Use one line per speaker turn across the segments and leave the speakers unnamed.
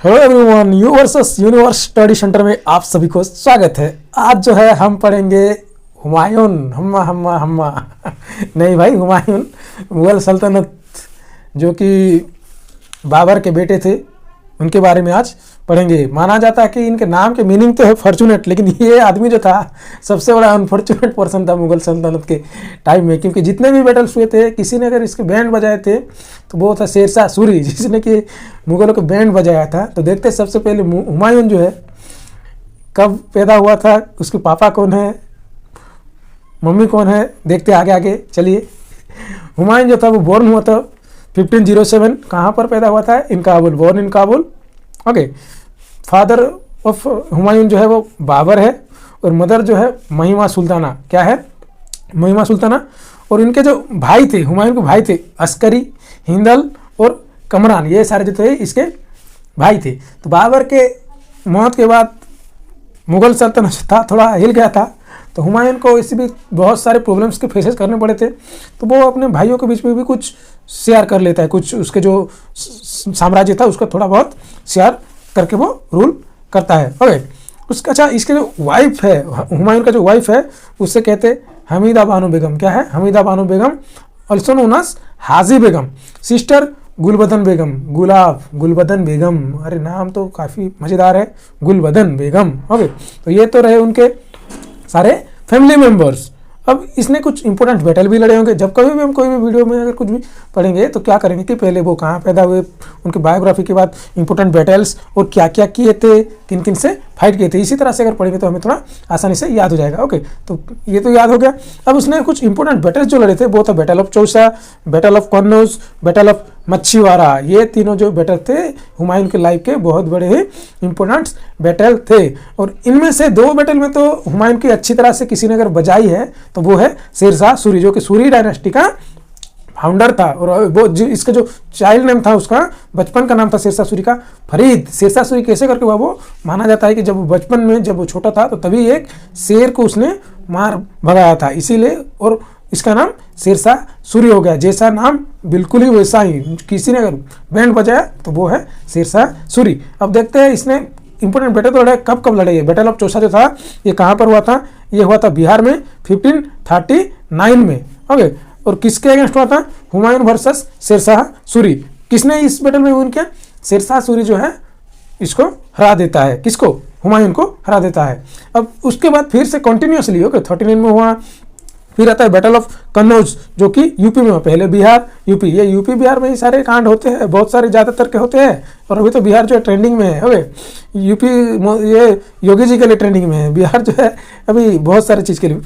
Hello everyone, you versus universe study centre में आप सभी को स्वागत है। आज जो है हम पढ़ेंगे हुमायूं। हम्मा हम्मा हम्मा नहीं भाई, हुमायूं मुगल सल्तनत जो कि बाबर के बेटे थे, उनके बारे में आज पढ़ेंगे। माना जाता है कि इनके नाम के मीनिंग तो है फॉर्चुनेट, लेकिन ये आदमी जो था सबसे बड़ा अनफॉर्चुनेट पर्सन था मुगल सल्तनत के टाइम में, क्योंकि जितने भी बैटल्स हुए थे किसी ने अगर इसके बैंड बजाए थे तो वो था शेरशाह सूरी, जिसने कि मुगलों को बैंड बजाया था। तो देखते हैं सबसे पहले हुमायूं जो है कब पैदा हुआ था, उसके पापा कौन है, मम्मी कौन है, देखते आगे आगे चलिए। हुमायूं जो था वो बोर्न हुआ था 1507। कहाँ पर पैदा हुआ था? In Kabul, born in Kabul. Okay, father of Humayun जो है वो बाबर है और मदर जो है महिमा सुल्ताना। क्या है? महिमा सुल्ताना। और इनके जो भाई थे, हुमायूं के भाई थे अस्करी, हिंदल और कमरान, ये सारे जो थे इसके भाई थे। तो बाबर के मौत के बाद मुगल सल्तनत था थोड़ा हिल गया था, तो हुमायूं को इसी भी बहुत सारे प्रॉब्लम्स के फेसेस करने पड़े थे। तो वो अपने भाइयों के बीच में भी कुछ शेयर कर लेता है, कुछ उसके जो साम्राज्य था उसका थोड़ा बहुत शेयर करके वो रूल करता है। ओके, उसका अच्छा इसके जो वाइफ है, हुमायूं का जो वाइफ है उससे कहते हमीदा बानो बेगम। क्या है? Hamida Bano Begum, also known as हाजी बेगम। सिस्टर गुलबदन बेगम, गुलबदन बेगम, अरे नाम तो काफ़ी मज़ेदार है, गुलबदन बेगम। ओके, तो ये तो रहे उनके सारे फैमिली मेंबर्स। अब इसने कुछ इंपॉर्टेंट बैटल भी लड़े होंगे। जब कभी भी हम कोई भी वीडियो में अगर कुछ भी पढ़ेंगे तो क्या करेंगे कि पहले वो कहाँ पैदा हुए, उनकी बायोग्राफी के बाद इंपॉर्टेंट बैटल्स और क्या क्या किए थे, किन किन से फाइट किए थे, इसी तरह से अगर पढ़ेंगे तो हमें थोड़ा आसानी से याद हो जाएगा। ओके, तो ये तो याद हो गया। अब उसने कुछ इंपॉर्टेंट बैटल्स जो लड़े थे वो था battle of Chausa, battle of Kannauj, battle of Machhiwara. ये तीनों जो बैटल थे हुमायूं के लाइफ के बहुत बड़े ही इंपॉर्टेंट बैटल थे। और इनमें से दो बैटल में तो हुमायूं की अच्छी तरह से किसी ने अगर बजाई है तो वो है शेरशाह सूरी, जो कि सूरी डायनेस्टी का फाउंडर था। और वो इसका जो चाइल्ड नेम था, उसका बचपन का नाम था शेरशाह सूरी का फरीद। शेरशाह सूरी कैसे करके हुआ? वो माना जाता है कि जब वो बचपन में जब वो छोटा था तो तभी एक शेर को उसने मार भगाया था, इसीलिए और इसका नाम शेरशाह सूरी हो गया। जैसा नाम बिल्कुल ही वैसा ही, किसी ने अगर बैंड बजाया तो वो है शेरशाह सूरी। अब देखते हैं इसने इंपॉर्टेंट बैटल तो लड़े, कब कब लड़े। ये बैटल ऑफ चौसा जो था ये कहाँ पर हुआ था? ये हुआ था बिहार में 1539 में। ओके, और किसके अगेंस्ट हुआ था? हुमायूं वर्सेस शेरशाह सूरी। किसने इस बैटल में विन किया? शेरशाह सूरी जो है इसको हरा देता है। किसको? हुमायूं को हरा देता है। अब उसके बाद फिर से कंटिन्यूसली, ओके, 39 में हुआ। फिर आता है बैटल ऑफ कन्नौज जो कि यूपी में हुआ। पहले बिहार यूपी, ये यूपी बिहार में ही सारे कांड होते हैं, बहुत सारे ज़्यादातर के होते हैं। और अभी तो बिहार जो है ट्रेंडिंग में है। ओके, यूपी ये योगी जी के लिए ट्रेंडिंग में है, बिहार जो है अभी बहुत सारे चीज़ के लिए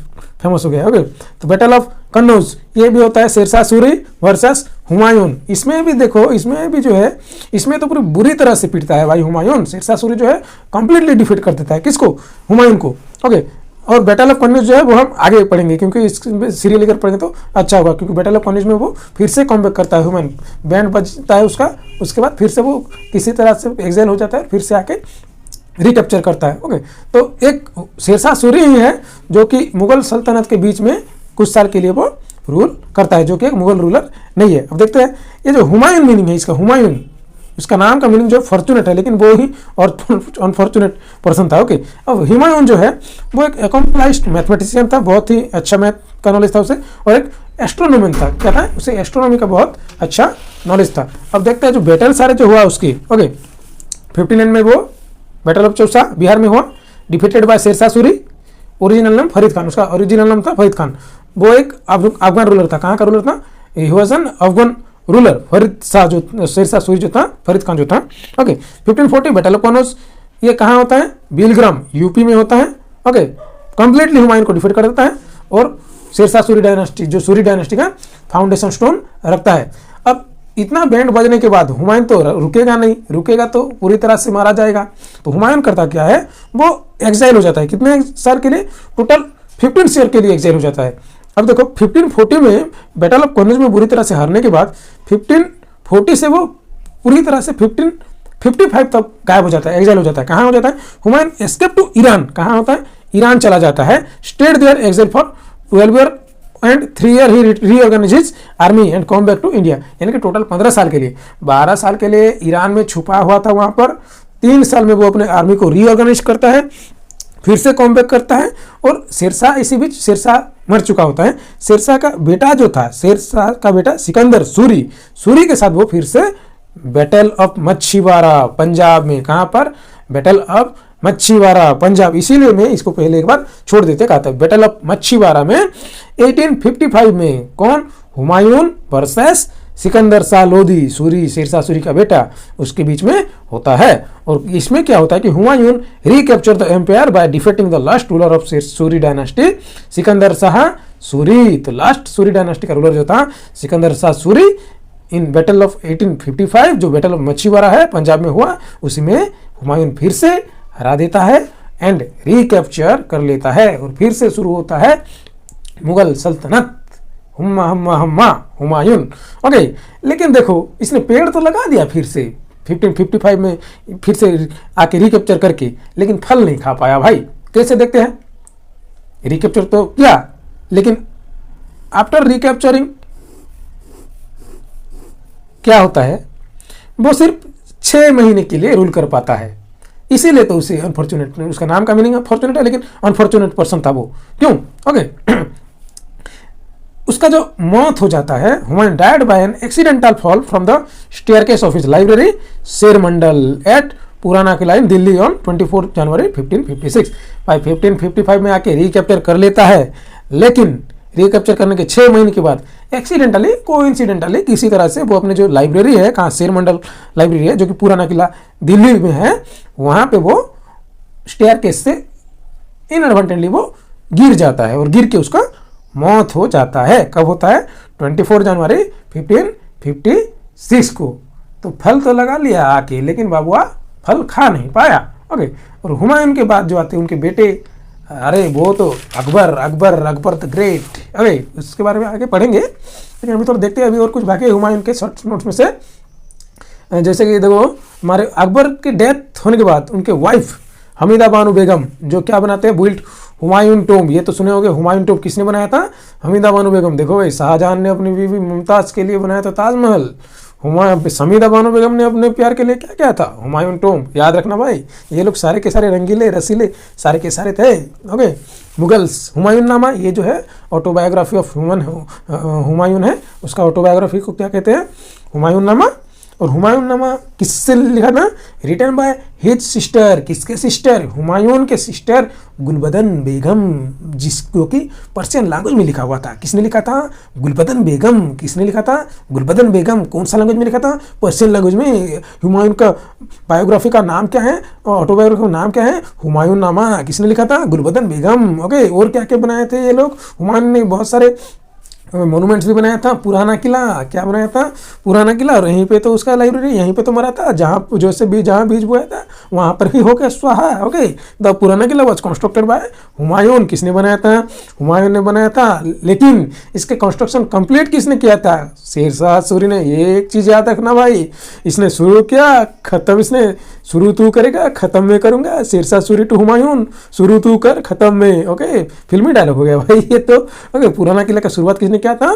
फेमस हो गया। ओके, तो बैटल ऑफ कन्नौज ये भी होता है शेरशाह सूरी वर्सेस हुमायूं। इसमें भी देखो, इसमें भी जो है इसमें तो पूरी बुरी तरह से पीटता है भाई हुमायूं। शेरशाह सूरी जो है कंप्लीटली डिफीट कर देता है किसको? हुमायूं को। ओके, और बैटल ऑफ कन्नौज जो है वो हम आगे पढ़ेंगे, क्योंकि इस सीरियल लेकर पढ़ेंगे तो अच्छा होगा, क्योंकि बैटल ऑफ कन्नौज में वो फिर से कॉमबैक करता है हुमायूं, बैंड बजता है उसका, उसके बाद फिर से वो किसी तरह से एक्साइल हो जाता है, फिर से आके रिकैप्चर करता है। ओके, तो एक शेरशाह सूरी ही है जो कि मुगल सल्तनत के बीच में कुछ साल के लिए वो रूल करता है, जो कि एक मुगल रूलर नहीं है। अब देखते हैं ये जो हुमायूं मीनिंग है इसका, हुमायूं इसका नाम का मीनिंग जो फॉर्चुनेट है, लेकिन वो ही और अनफॉर्चुनेट पर्सन था। ओके, अब हुमायूं जो है वो एक अकम्प्लाइज्ड मैथमेटिशियन था, बहुत ही अच्छा मैथ का नॉलेज था उसे, और एक एस्ट्रोनॉमन था। क्या था? उसे एस्ट्रोनॉमी का बहुत अच्छा नॉलेज था। अब देखते हैं जो बैटल सारे जो हुआ उसकी। ओके, 59 में वो बैटल ऑफ चौसा बिहार में हुआ, defeated by Sher Shah Suri. Original नाम फरीद खान, उसका ओरिजिनल नाम था फरीद खान। वो एक अफगान रूलर था। कहाँ का रूलर था? He was an Afghan ruler. Farid Shah जो शेरशाह सूरी जो था, फरीद खान जो था। ओके, 1540 बैटल ऑफ कन्नौज, ये कहाँ होता है? बिलग्राम यूपी में होता है। ओके, कंप्लीटली हुमायूं को डिफीट कर देता है और शेरशाह सूरी डायनेस्टी जो सूरी डायनेस्टी का फाउंडेशन स्टोन रखता है। अब इतना बैंड बजने के बाद हुमायूं तो रुकेगा नहीं, रुकेगा तो पूरी तरह से मारा जाएगा। तो हुमायूं करता क्या है? वो एक्साइल हो जाता है। कितने साल के लिए? टोटल 15 ईयर के लिए एक्साइल हो जाता है। अब देखो 1540 में बैटल ऑफ कन्नौज में बुरी तरह से हारने के बाद 1540 से वो पूरी तरह से 1555 तक गायब हो जाता है, एक्साइल हो जाता है। कहाँ हो जाता है? Humayun escape to Iran. कहाँ होता है? ईरान चला जाता है। Stayed there exile for 12 year and 3 year he reorganize army and come back to India. यानी कि टोटल 15 साल के लिए, 12 साल के लिए ईरान में छुपा हुआ था वहाँ पर, 3 साल में वो अपने आर्मी को रीऑर्गेनाइज करता है, फिर से कॉमबैक करता है। और शेरशाह, इसी बीच शेरशाह मर चुका होता है। शेरशाह का बेटा जो था, शेरशाह का बेटा सिकंदर सूरी, सूरी के साथ वो फिर से बैटल ऑफ मच्छीवाड़ा पंजाब में, कहाँ पर, बैटल ऑफ मच्छीवाड़ा पंजाब, इसीलिए मैं इसको पहले एक बार छोड़ देते कहा था। बैटल ऑफ मच्छीवाड़ा में 1855 में कौन, हुमायूं वर्सेस सिकंदर शाह लोदी, सूरी, शेरशाह सूरी का बेटा, उसके बीच में होता है। और इसमें क्या होता है कि Humayun recapture the empire by defeating the last ruler of Suri dynasty, Sikandar Shah Suri. तो लास्ट सूरी डायनास्टी का रूलर जो था Sikandar Shah Suri, in battle of 1855 जो बैटल ऑफ मच्छीवाड़ा है पंजाब में हुआ, उसी में हुमायूं फिर से हरा देता है एंड रिकैप्चर कर लेता है। और फिर से शुरू होता है मुगल सल्तनत, हुम्मा हुम्मा हुम्मा हुमायूं। ओके, लेकिन देखो इसने पेड़ तो लगा दिया फिर से 1555 में, फिर से आके रिकैप्चर करके, लेकिन फल नहीं खा पाया भाई। कैसे देखते हैं, रिकैप्चर तो किया, लेकिन आफ्टर रिकैप्चरिंग क्या होता है, वो सिर्फ 6 महीने के लिए रूल कर पाता है। इसीलिए तो उसे अनफॉर्चुनेट, उसका नाम का मीनिंग अनफॉर्चुनेट है, लेकिन अनफॉर्चुनेट पर्सन था वो। क्यों, ओके उसका जो मौत हो जाता है, Humayun died by an accidental fall from the staircase of his library Sher Mandal eight पुराना किला इन दिल्ली ऑन 24 जनवरी 1556। भाई 1555 में आके रिकैप्चर कर लेता है, लेकिन रिकैप्चर करने के 6 महीने के बाद एक्सीडेंटली, कोइंसिडेंटली, किसी तरह से वो अपने जो लाइब्रेरी है, कहाँ, शेर मंडल लाइब्रेरी है जो कि पुराना किला दिल्ली में है, वहाँ पे वो स्टेयरकेस से इनएडवर्टेंटली वो गिर जाता है और गिर के उसका मौत हो जाता है। कब होता है, 24 जनवरी 1556 को। तो फल तो लगा लिया आके, लेकिन बाबुआ फल खा नहीं पाया। ओके, और हुमायूं के बाद जो आते हैं उनके बेटे, अरे वो तो अकबर द ग्रेट। अरे उसके बारे में आगे पढ़ेंगे, लेकिन अभी थोड़ा देखते हैं अभी और कुछ बाकी हुमायूं के शॉर्ट नोट्स में से। जैसे कि देखो, हमारे अकबर के डेथ होने के बाद उनके वाइफ हमीदा बानो बेगम जो क्या बनाते हैं, बिल्ट हुमायूं टोम्ब। ये तो सुने होंगे, हुमायूं टोम्ब किसने बनाया था, हमीदा बानो बेगम। देखो भाई, शाहजहां ने अपनी बीवी मुमताज के लिए बनाया था ताजमहल, हमीदा बानो बेगम ने अपने प्यार के लिए क्या क्या था, हुमायूं टोम्ब। याद रखना भाई, ये लोग सारे के सारे रंगीले रसीले सारे के सारे थे। ओके, मुगल्स, हुमायूं नामा, ये जो है ऑटोबायोग्राफी ऑफ हुमायूं है, उसका ऑटोबायोग्राफी को क्या कहते हैं, हुमायूं नामा। और हुमायूं नामा किससे लिखा था, रिटन बाय हिज सिस्टर, किसके सिस्टर, हुमायूं के सिस्टर गुलबदन बेगम, जिसको कि पर्शियन लैंग्वेज में लिखा हुआ था। किसने लिखा था, गुलबदन बेगम। किसने लिखा था, गुलबदन बेगम। कौन सा लैंग्वेज में लिखा था, पर्शियन लैंग्वेज में। हुमायूं का बायोग्राफी का नाम क्या है, ऑटोबायोग्राफी का नाम क्या है, हुमायूं नामा। किसने लिखा था, गुलबदन बेगम। ओके, और क्या क्या बनाए थे ये लोग, हुमायूं ने बहुत सारे मोनूमेंट्स भी बनाया था। पुराना किला, क्या बनाया था, पुराना किला। और यहीं पे तो उसका लाइब्रेरी, यहीं पे तो मरा था, जहाँ जैसे बीज, जहाँ बीज बोया था वहाँ पर ही होके स्वाहा। ओके, द पुराना किला वाज कंस्ट्रक्टेड बाय हुमायूं। किसने बनाया था, हुमायूं ने बनाया था। लेकिन इसके कंस्ट्रक्शन कंप्लीट किसने किया था, शेरशाह सूरी ने। ये एक चीज़ याद रखना भाई, इसने शुरू किया, खत्म इसने, शुरू तू करेगा खत्म मैं करूँगा। शेरशाह सूरी टू हुमायूं, शुरू तू कर खत्म में। ओके, फिल्मी डायलॉग हो गया भाई ये तो। ओके, पुराना किला का शुरुआत किसने किया था,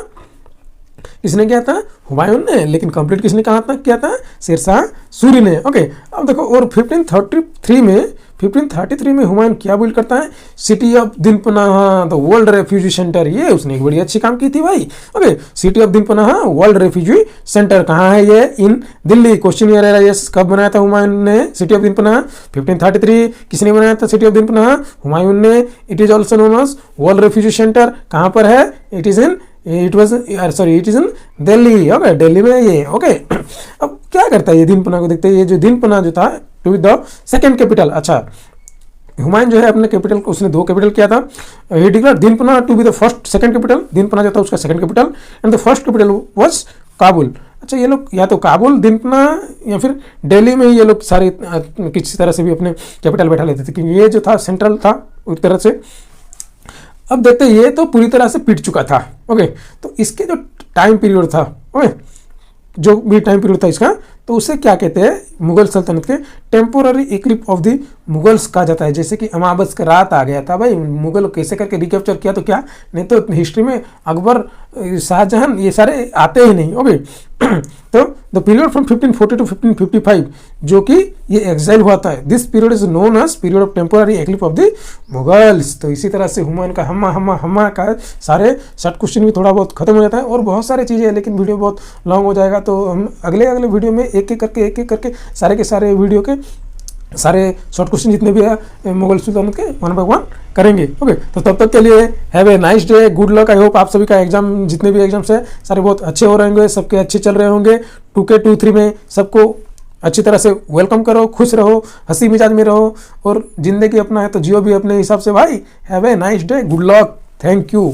किसने किया था, हुमायूं ने। लेकिन कंप्लीट किसने कहा था, किया था, शेरशाह सूरी ने। ओके, अब देखो, और 1533 में हुमायूं क्या बिल्ड करता है, city of Dinpanah, the world refugee centre. ये उसने एक बड़ी अच्छी काम की थी भाई। Okay, city of Dinpanah world refugee centre कहाँ है, ये इन दिल्ली। क्वेश्चन ये रहा है, कब बनाया था हुमायूं ने सिटी ऑफ दिनपनाह, 1533। किसने बनाया था सिटी ऑफ दिनपनाह, हुमायूं ने। It is also known as world refugee centre, कहाँ पर है, it is in Delhi. Okay, Delhi में ये। ओके, अब क्या करता है ये दिनपना को, देखते हैं। ये जो दिनपना जो था to be the second capital. अच्छा, हुमायूं जो है अपने कैपिटल को उसने 2 कैपिटल किया था। ही declared Dinpanah to be the first, second capital. Dinpanah जो था उसका second capital, and the first capital was Kabul. अच्छा, ये लोग या तो काबुल, दिनपना या फिर दिल्ली में ये लोग सारे किसी तरह से भी अपने कैपिटल बैठा लेते थे, क्योंकि ये जो था सेंट्रल था एक तरह से। अब देखते हैं, ये तो पूरी तरह से पिट चुका था। ओके, तो इसके जो टाइम पीरियड था, ओके, जो भी टाइम पीरियड था इसका, तो उसे क्या कहते हैं, मुगल सल्तनत के temporary Eclipse of the Mughals कहा जाता है। जैसे कि अमावस का रात आ गया था भाई, मुगल कैसे करके रिकैप्चर किया तो क्या, नहीं तो हिस्ट्री में अकबर, शाहजहां ये सारे आते ही नहीं। ओके तो द पीरियड फ्रॉम 1540 टू 1555 जो कि ये एक्साइल हुआ था, this period is known as period of temporary eclipse of the Mughals. तो इसी तरह से हुमायूं का हम्मा हम्मा हम्मा का सारे शॉर्ट क्वेश्चन भी थोड़ा बहुत खत्म हो जाता है, और बहुत सारी चीज़ें हैं, लेकिन वीडियो बहुत लॉन्ग हो जाएगा। तो हम अगले वीडियो में एक एक करके सारे के सारे वीडियो के सारे शॉर्ट क्वेश्चन जितने भी है मुगल सुल्तानत के 1 बाय 1 करेंगे। ओके तो तब तक के लिए have a nice day, good luck. I hope आप सभी का एग्जाम, जितने भी एग्जाम्स है सारे बहुत अच्छे हो रहे होंगे, सबके अच्छे चल रहे होंगे। 2K 2-3 में सबको अच्छी तरह से वेलकम करो, खुश रहो, हंसी मिजाज में रहो, और जिंदगी अपना है तो जियो भी अपने हिसाब से भाई। Have a nice day, good luck, thank you.